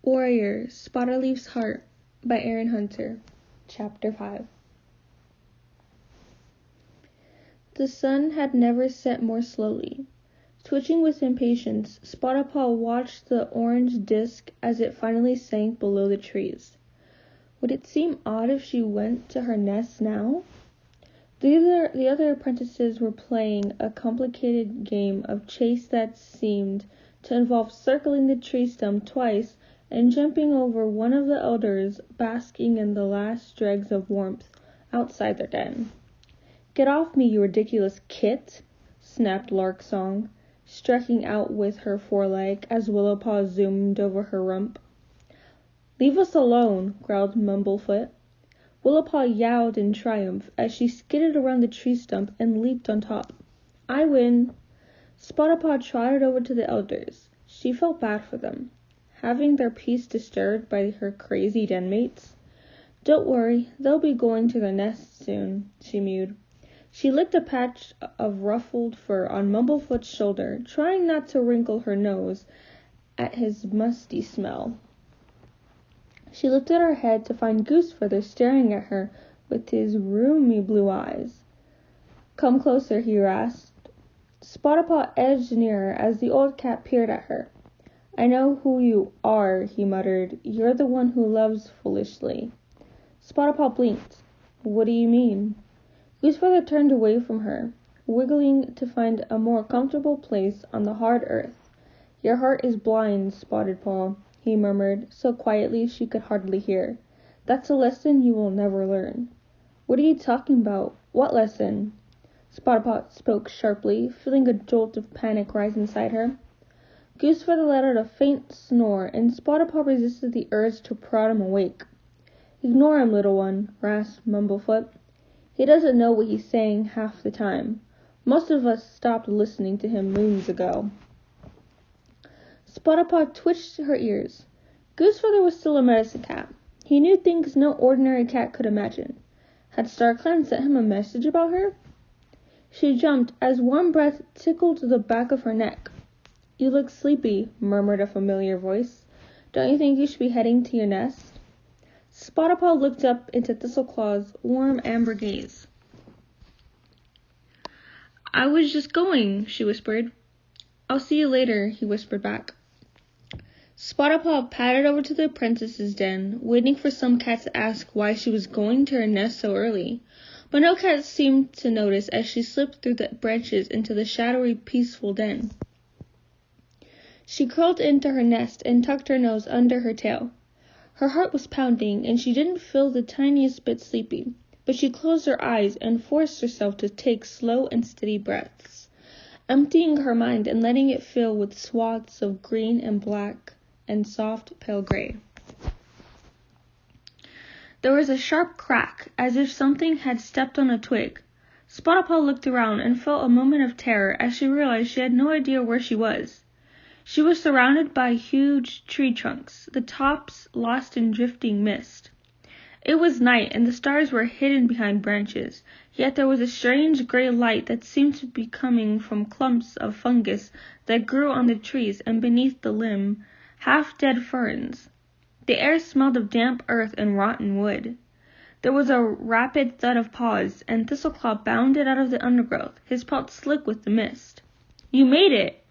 Warrior, Spottedleafs Heart by Erin Hunter. Chapter 5. The sun had never set more slowly. Twitching with impatience, Spottedleaf watched the orange disk as it finally sank below the trees. Would it seem odd if she went to her nest now? The other apprentices were playing a complicated game of chase that seemed to involve circling the tree stump twice and jumping over one of the elders basking in the last dregs of warmth outside their den. "Get off me, you ridiculous kit!" snapped Larksong, striking out with her foreleg as Willowpaw zoomed over her rump. "Leave us alone," growled Mumblefoot. Willowpaw yowled in triumph as she skidded around the tree stump and leaped on top. "I win!" Spottedleaf trotted over to the elders. She felt bad for them, having their peace disturbed by her crazy den mates. "Don't worry, they'll be going to their nests soon," she mewed. She licked a patch of ruffled fur on Mumblefoot's shoulder, trying not to wrinkle her nose at his musty smell. She lifted her head to find Goosefeather staring at her with his rheumy blue eyes. "Come closer," he rasped. Spottedleaf edged nearer as the old cat peered at her. "I know who you are," he muttered. "You're the one who loves foolishly." Spottedleaf blinked. "What do you mean?" Goosefeather turned away from her, wiggling to find a more comfortable place on the hard earth. "Your heart is blind, Spottedleaf," he murmured, so quietly she could hardly hear. "That's a lesson you will never learn." "What are you talking about? What lesson?" Spottedleaf spoke sharply, feeling a jolt of panic rise inside her. Goosefeather let out a faint snore, and Spottedleaf resisted the urge to prod him awake. "Ignore him, little one," rasped Mumblefoot. "He doesn't know what he's saying half the time. Most of us stopped listening to him moons ago." Spottedleaf twitched her ears. Goosefeather was still a medicine cat. He knew things no ordinary cat could imagine. Had StarClan sent him a message about her? She jumped as warm breath tickled the back of her neck. "You look sleepy," murmured a familiar voice. "Don't you think you should be heading to your nest?" Spottedleaf looked up into Thistleclaw's warm amber gaze. "I was just going," she whispered. "I'll see you later," he whispered back. Spottedleaf padded over to the apprentice's den, waiting for some cat to ask why she was going to her nest so early, but no cat seemed to notice as she slipped through the branches into the shadowy, peaceful den. She curled into her nest and tucked her nose under her tail. Her heart was pounding, and she didn't feel the tiniest bit sleepy, but she closed her eyes and forced herself to take slow and steady breaths, emptying her mind and letting it fill with swaths of green and black and soft pale gray. There was a sharp crack, as if something had stepped on a twig. Spottedleaf looked around and felt a moment of terror as she realized she had no idea where she was. She was surrounded by huge tree trunks, the tops lost in drifting mist. It was night, and the stars were hidden behind branches, yet there was a strange gray light that seemed to be coming from clumps of fungus that grew on the trees and beneath the limb, half-dead ferns. The air smelled of damp earth and rotten wood. There was a rapid thud of paws, and Thistleclaw bounded out of the undergrowth, his pelt slick with the mist. "You made it!"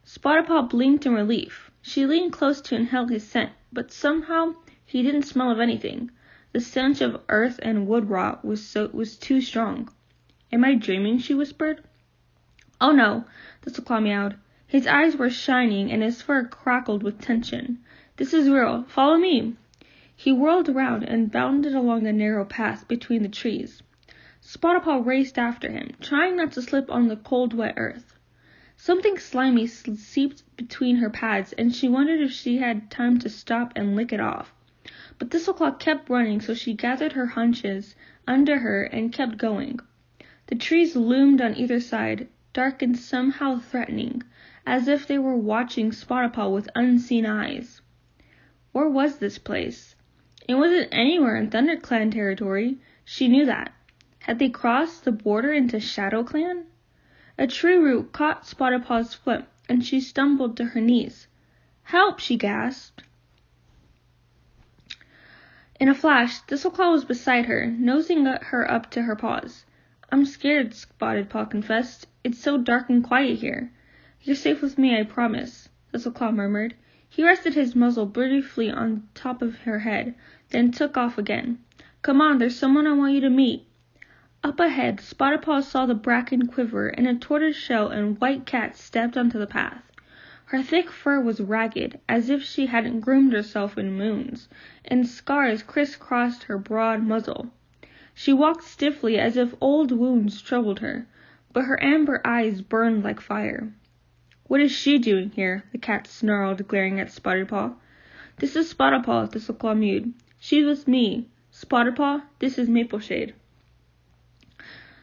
Spottedleaf blinked in relief. She leaned close to inhale his scent, but somehow he didn't smell of anything. The stench of earth and wood rot was too strong. "Am I dreaming?" she whispered. "Oh no," Thistleclaw meowed. His eyes were shining and his fur crackled with tension. "This is real. Follow me." He whirled around and bounded along a narrow path between the trees. Spottedleaf raced after him, trying not to slip on the cold, wet earth. Something slimy seeped between her pads, and she wondered if she had time to stop and lick it off. But Thistleclaw kept running, so she gathered her hunches under her and kept going. The trees loomed on either side, dark and somehow threatening, as if they were watching Spottedleaf with unseen eyes. Where was this place? It wasn't anywhere in ThunderClan territory. She knew that. Had they crossed the border into ShadowClan? A tree root caught Spottedleaf's foot, and she stumbled to her knees. "Help!" she gasped. In a flash, Thistleclaw was beside her, nosing her up to her paws. "I'm scared," Spottedpaw confessed. "It's so dark and quiet here." "You're safe with me, I promise," Thistleclaw murmured. He rested his muzzle briefly on top of her head, then took off again. "Come on, there's someone I want you to meet." Up ahead, Spottedpaw saw the bracken quiver, and a tortoiseshell and white cat stepped onto the path. Her thick fur was ragged, as if she hadn't groomed herself in moons, and scars crisscrossed her broad muzzle. She walked stiffly as if old wounds troubled her, but her amber eyes burned like fire. "What is she doing here?" the cat snarled, glaring at Spottedpaw. "This is Spottedpaw," Thistleclaw mewed. "She's with me. Spottedpaw, this is Mapleshade."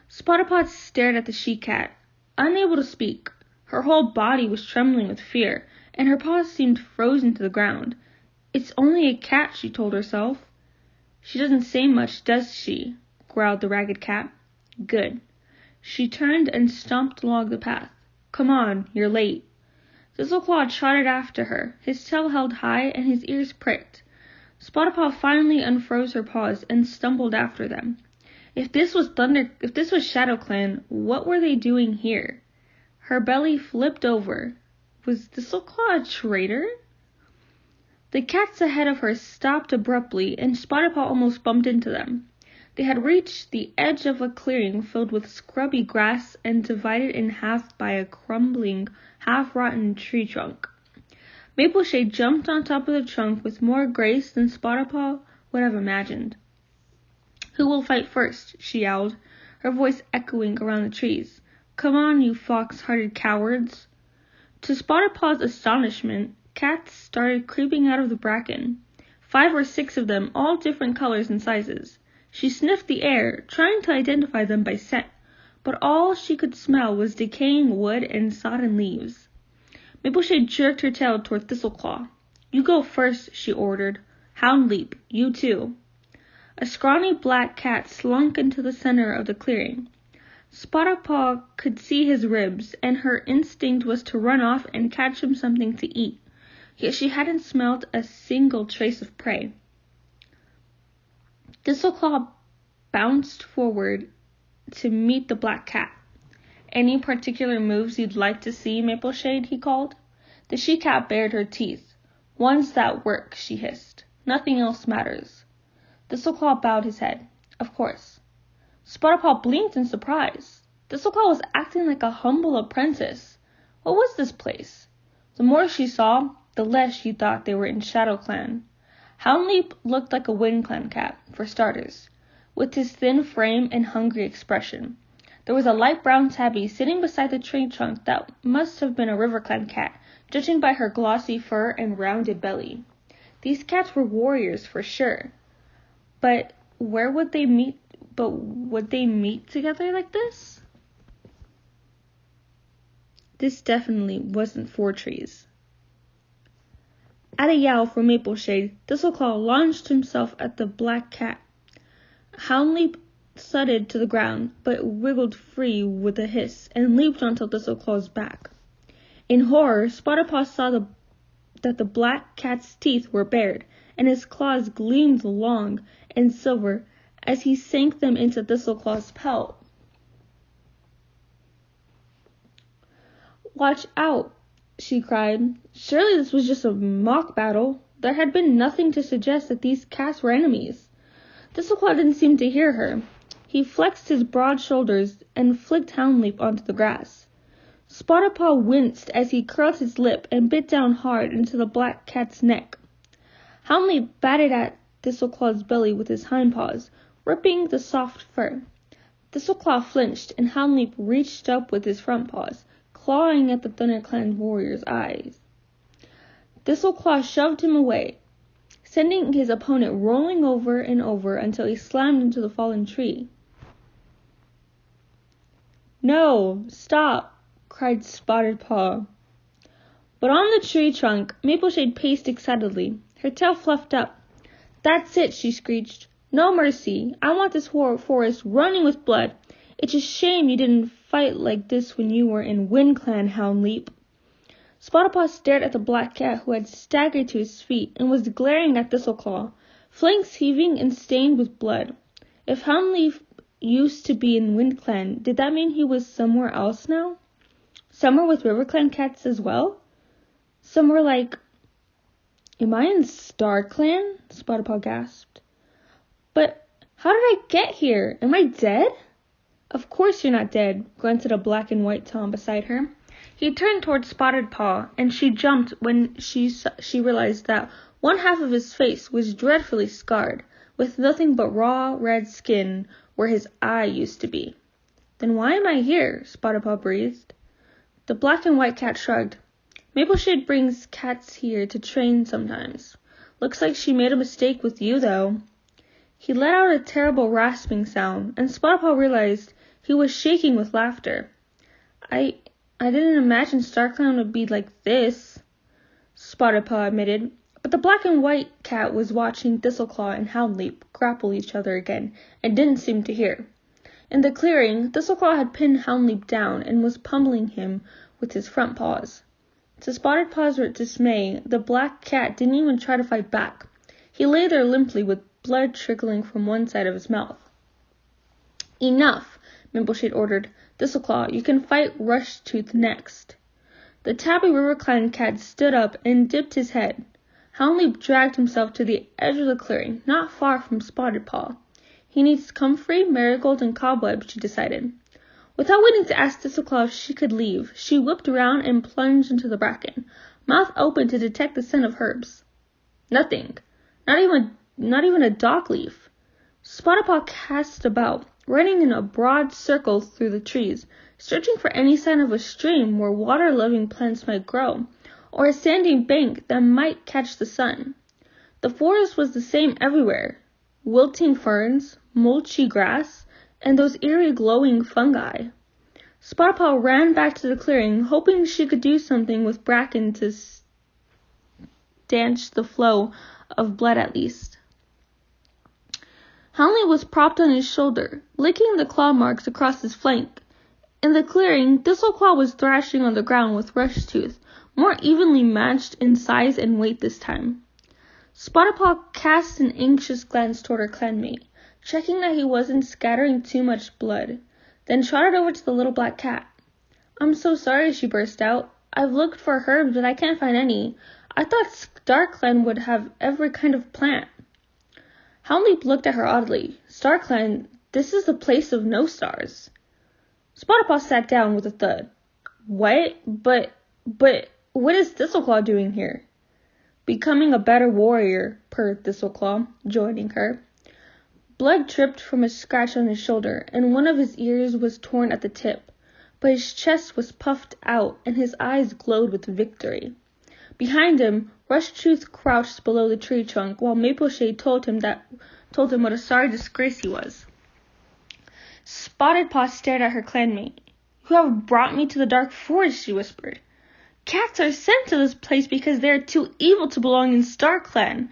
Spottedpaw stared at the she-cat, unable to speak. Her whole body was trembling with fear, and her paws seemed frozen to the ground. "It's only a cat," she told herself. "She doesn't say much, does she?" growled the ragged cat. "Good." She turned and stomped along the path. "Come on, you're late." Thistleclaw trotted after her, his tail held high and his ears pricked. Spottedpaw finally unfroze her paws and stumbled after them. If this was ShadowClan, what were they doing here? Her belly flipped over. Was Thistleclaw a traitor? The cats ahead of her stopped abruptly, and Spottedpaw almost bumped into them. They had reached the edge of a clearing filled with scrubby grass and divided in half by a crumbling, half-rotten tree trunk. Mapleshade jumped on top of the trunk with more grace than Spottedpaw would have imagined. "Who will fight first?" she yelled, her voice echoing around the trees. "Come on, you fox-hearted cowards." To Spottedpaw's astonishment, cats started creeping out of the bracken. 5 or 6 of them, all different colors and sizes. She sniffed the air, trying to identify them by scent, but all she could smell was decaying wood and sodden leaves. Mapleshade jerked her tail toward Thistleclaw. "You go first," she ordered. "Houndleap, you too." A scrawny black cat slunk into the center of the clearing. Spottedpaw could see his ribs, and her instinct was to run off and catch him something to eat, yet she hadn't smelled a single trace of prey. Thistleclaw bounced forward to meet the black cat. "Any particular moves you'd like to see, Mapleshade?" he called. The she-cat bared her teeth. "Ones that work," she hissed. "Nothing else matters." Thistleclaw bowed his head. "Of course." Spottedpaw blinked in surprise. Thistleclaw was acting like a humble apprentice. What was this place? The more she saw, the less she thought they were in ShadowClan. Houndleap looked like a WindClan cat, for starters, with his thin frame and hungry expression. There was a light brown tabby sitting beside the tree trunk that must have been a RiverClan cat, judging by her glossy fur and rounded belly. These cats were warriors for sure. But where would they meet? Would they meet together like this? This definitely wasn't 4 trees. At a yowl from Mapleshade, Thistleclaw launched himself at the black cat. Houndleap thudded to the ground, but wriggled free with a hiss and leaped onto Thistleclaw's back. In horror, Spottedpaw saw that the black cat's teeth were bared, and his claws gleamed long and silver as he sank them into Thistleclaw's pelt. "Watch out!" she cried. Surely this was just a mock battle. There had been nothing to suggest that these cats were enemies. Thistleclaw didn't seem to hear her. He flexed his broad shoulders and flicked Houndleap onto the grass. Spottedpaw winced as he curled his lip and bit down hard into the black cat's neck. Houndleap batted at Thistleclaw's belly with his hindpaws, ripping the soft fur. Thistleclaw flinched, and Houndleap reached up with his front paws, clawing at the ThunderClan warrior's eyes. Thistleclaw shoved him away, sending his opponent rolling over and over until he slammed into the fallen tree. "No, stop!" cried Spottedpaw. But on the tree trunk, Mapleshade paced excitedly, her tail fluffed up. "That's it," she screeched. "No mercy. I want this forest running with blood. It's a shame you didn't fight like this when you were in WindClan, Houndleap." Spottedpaw stared at the black cat who had staggered to his feet and was glaring at Thistleclaw, flanks heaving and stained with blood. If Houndleaf used to be in WindClan, did that mean he was somewhere else now? Somewhere with RiverClan cats as well? Somewhere like... Am I in StarClan? Spottedpaw gasped. But how did I get here? Am I dead? Of course you're not dead, grunted a black and white Tom beside her. He turned towards Spottedpaw, and she jumped when she realized that one half of his face was dreadfully scarred, with nothing but raw, red skin where his eye used to be. Then why am I here? Spottedpaw breathed. The black and white cat shrugged. Mapleshade brings cats here to train sometimes. Looks like she made a mistake with you, though. He let out a terrible rasping sound, and Spottedpaw realized he was shaking with laughter. I didn't imagine StarClan would be like this, Spottedpaw admitted, but the black and white cat was watching Thistleclaw and Houndleaf grapple each other again, and didn't seem to hear. In the clearing, Thistleclaw had pinned Houndleaf down and was pummeling him with his front paws. To Spottedpaw's dismay, the black cat didn't even try to fight back. He lay there limply with blood trickling from one side of his mouth. Enough, Mapleshade ordered. Thistleclaw, you can fight Rushtooth next. The tabby RiverClan cat stood up and dipped his head. Houndleaf dragged himself to the edge of the clearing, not far from Spottedpaw. He needs Comfrey, Marigold, and Cobweb, she decided. Without waiting to ask Thistleclaw if she could leave, she whipped around and plunged into the bracken, mouth open to detect the scent of herbs. Nothing. Not even a dock leaf. Spottedpaw cast about, running in a broad circle through the trees, searching for any sign of a stream where water-loving plants might grow, or a sandy bank that might catch the sun. The forest was the same everywhere. Wilting ferns, mulchy grass, and those eerie glowing fungi. Spottedpaw ran back to the clearing, hoping she could do something with bracken to stanch the flow of blood at least. Houndleaf was propped on his shoulder, licking the claw marks across his flank. In the clearing, Thistleclaw was thrashing on the ground with Rushtooth, more evenly matched in size and weight this time. Spottedpaw cast an anxious glance toward her clanmate, checking that he wasn't scattering too much blood, then trotted over to the little black cat. I'm so sorry, she burst out. I've looked for herbs, but I can't find any. I thought StarClan would have every kind of plant. Houndleaf looked at her oddly. StarClan, this is the place of no stars. Spottedpaw sat down with a thud. What? But what is Thistleclaw doing here? Becoming a better warrior, purred Thistleclaw, joining her. Blood dripped from a scratch on his shoulder, and one of his ears was torn at the tip, but his chest was puffed out, and his eyes glowed with victory. Behind him, Rushtooth crouched below the tree trunk, while Mapleshade told him what a sorry disgrace he was. Spottedpaw stared at her clanmate. You have brought me to the dark forest, she whispered. Cats are sent to this place because they are too evil to belong in StarClan.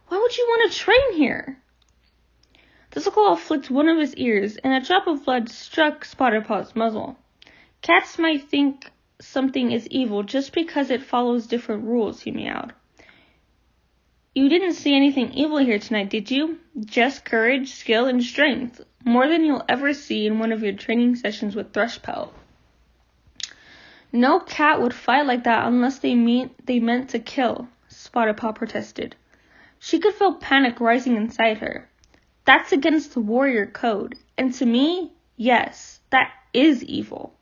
Why would you want to train here? Thistleclaw flicked one of his ears, and a drop of blood struck Spottedpaw's muzzle. Cats might think something is evil just because it follows different rules, he meowed. You didn't see anything evil here tonight, did you? Just courage, skill, and strength. More than you'll ever see in one of your training sessions with Thrushpelt. No cat would fight like that unless they meant to kill, Spottedpaw protested. She could feel panic rising inside her. That's against the warrior code, and to me, yes, that is evil.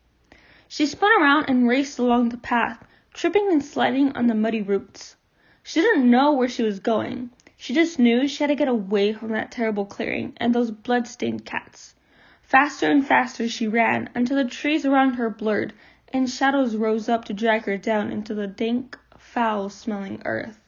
She spun around and raced along the path, tripping and sliding on the muddy roots. She didn't know where she was going. She just knew she had to get away from that terrible clearing and those blood-stained cats. Faster and faster she ran until the trees around her blurred and shadows rose up to drag her down into the dank, foul-smelling earth.